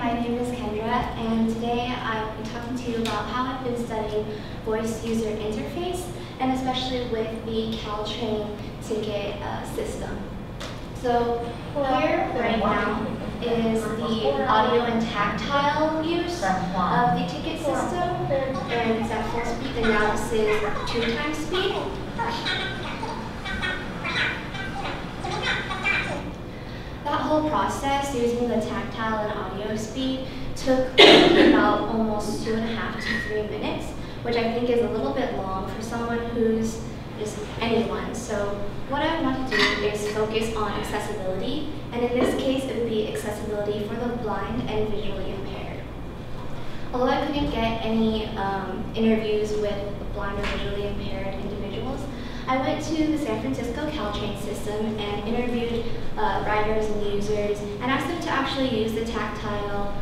my name is Kendra, and today I'll be talking to you about how I've been studying voice user interface, and especially with the Caltrain ticket system. So here right now is the audio and tactile use of the ticket system, and it's at full speed, and now this is 2 times speed. That whole process using the tactile and audio speed took about almost 2.5 to 3 minutes, which I think is a little bit long for someone who's just anyone. So what I want to do is focus on accessibility, and in this case it would be accessibility for the blind and visually impaired. Although I couldn't get any interviews with blind or visually impaired individuals, I went to the San Francisco Caltrain system and interviewed riders and users and asked them to actually use the tactile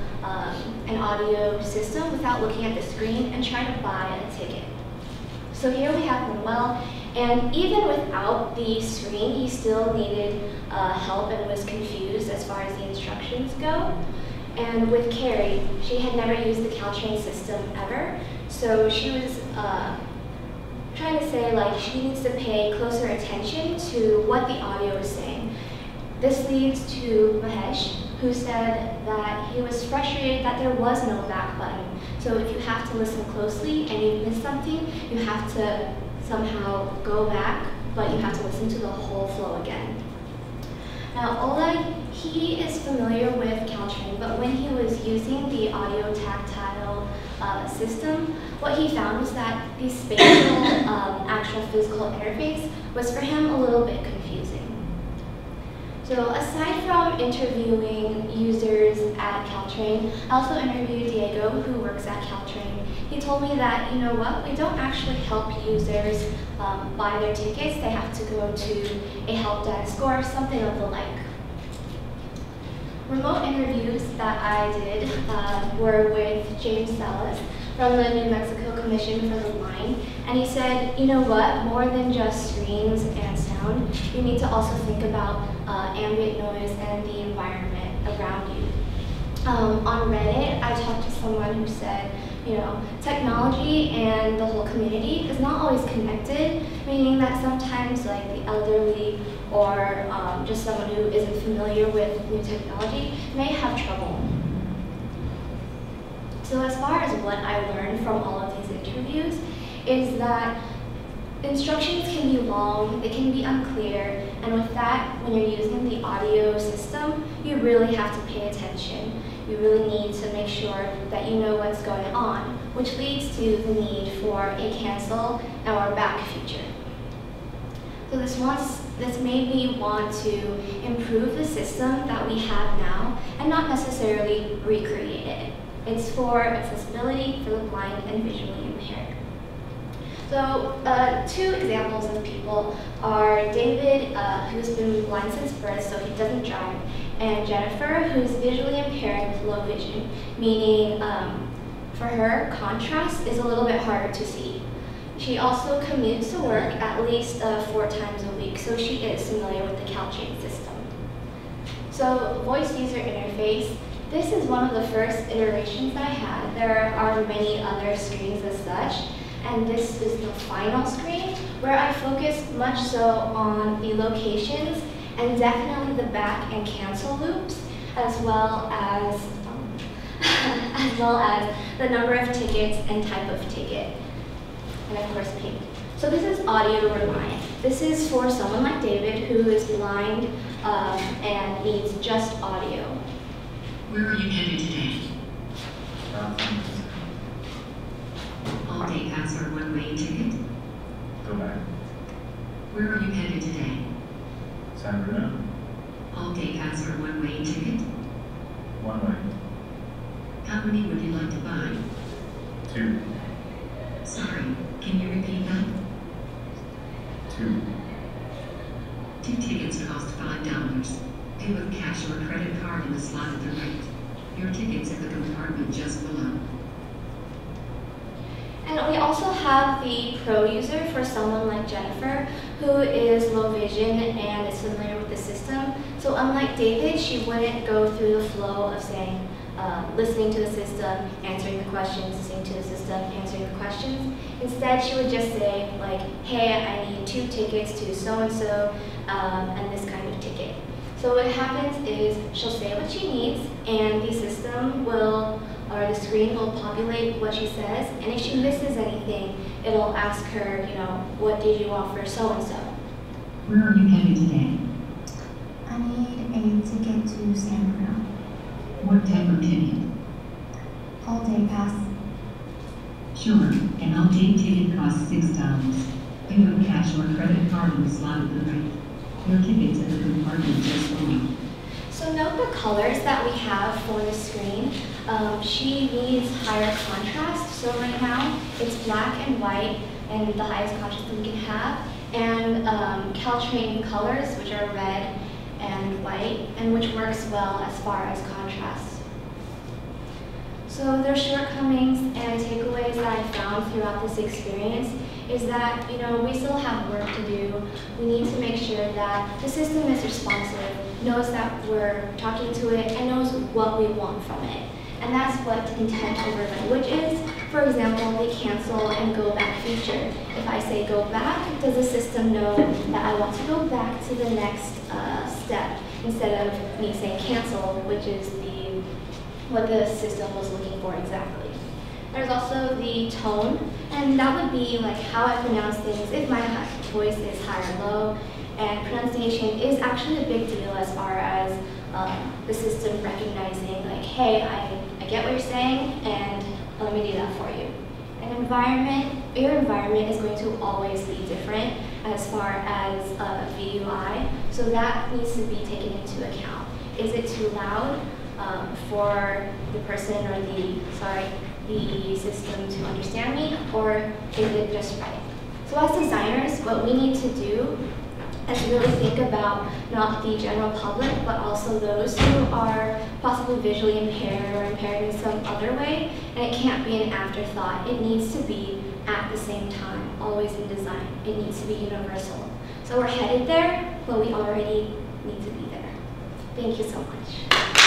and audio system without looking at the screen and try to buy a ticket. So here we have Manuel, and even without the screen, he still needed help and was confused as far as the instructions go. And with Carrie, she had never used the Caltrain system ever, so she was trying to say like she needs to pay closer attention to what the audio is saying. This leads to Mahesh, who said that he was frustrated that there was no back button. So if you have to listen closely and you miss something, you have to somehow go back, but you have to listen to the whole flow again. Now Ola, he is familiar with Caltrain, but when he was using the audio tactile system, what he found was that the spatial actual physical interface was for him a little bit confusing. So aside from interviewing users at Caltrain, I also interviewed Diego, who works at Caltrain. He told me that, you know what, we don't actually help users buy their tickets. They have to go to a help desk or something of the like. Remote interviews that I did were with James Salas from the New Mexico Commission for the Blind, and he said, you know what, more than just screens and sound, you need to also think about ambient noise and the environment around you. On Reddit, I talked to someone who said, you know, technology and the whole community is not always connected, meaning that sometimes like the elderly or just someone who isn't familiar with new technology may have trouble. So as far as what I learned from all of these interviews is that instructions can be long, they can be unclear, and with that, when you're using the audio system, you really have to pay attention. You really need to make sure that you know what's going on, which leads to the need for a cancel or back feature. So this made me want to improve the system that we have now and not necessarily recreate it. It's for accessibility for the blind and visually impaired. So 2 examples of people are David, who's been blind since birth, so he doesn't drive, and Jennifer, who's visually impaired with low vision, meaning for her, contrast is a little bit harder to see. She also commutes to work at least 4 times a week, so she is familiar with the Caltrain system. So voice user interface, this is one of the first iterations that I had. There are many other screens as such, and this is the final screen where I focused much so on the locations and definitely the back and cancel loops, as well as the number of tickets and type of ticket, and of course pink. So this is audio reliant. This is for someone like David who is blind and needs just audio. Where are you headed today? All day pass or one-way ticket? Go back. Where are you headed today? San Bruno. All day pass or one-way ticket? One way. How many would you like to buy? 2. Sorry, can you repeat that? 2. 2 tickets cost $5. Pay with cash or credit card in the slot at the right. Your ticket's in the compartment just below. And we also have the pro user for someone like Jennifer, who is low vision and is familiar with the system. So unlike David, she wouldn't go through the flow of saying, listening to the system, answering the questions, listening to the system, answering the questions. Instead, she would just say, like, hey, I need 2 tickets to so-and-so, and this kind of ticket. So what happens is she'll say what she needs, and the system will, or the screen will populate what she says, and if she misses anything, it'll ask her, you know, what did you want for so-and-so? Where are you headed today? I need a ticket to San Bruno. What type of ticket? All day pass. Sure, an all-day ticket costs $6. Pay with cash or credit card in the slot at the right. Your ticket's in the compartment just below. So note the colors that we have for the screen. She needs higher contrast. So right now it's black and white, and the highest contrast that we can have. And Caltrain colors, which are red and white, and which works well as far as contrast. So their shortcomings and takeaways that I found throughout this experience is that, you know, we still have work to do. We need to make sure that the system is responsive, knows that we're talking to it, and knows what we want from it. And that's what intent over language is. For example, the cancel and go back feature. If I say go back, does the system know that I want to go back to the next step instead of me saying cancel, which is what the system was looking for exactly. There's also the tone, and that would be like how I pronounce things, if my voice is high or low, and pronunciation is actually a big deal as far as the system recognizing, like, hey, I get what you're saying, and let me do that for you. An environment, your environment is going to always be different as far as VUI, so that needs to be taken into account. Is it too loud for the person or the system to understand me, or is it just right? So as designers, what we need to do is really think about not the general public, but also those who are possibly visually impaired or impaired in some other way, and it can't be an afterthought. It needs to be at the same time, always in design. It needs to be universal. So we're headed there, but we already need to be there. Thank you so much.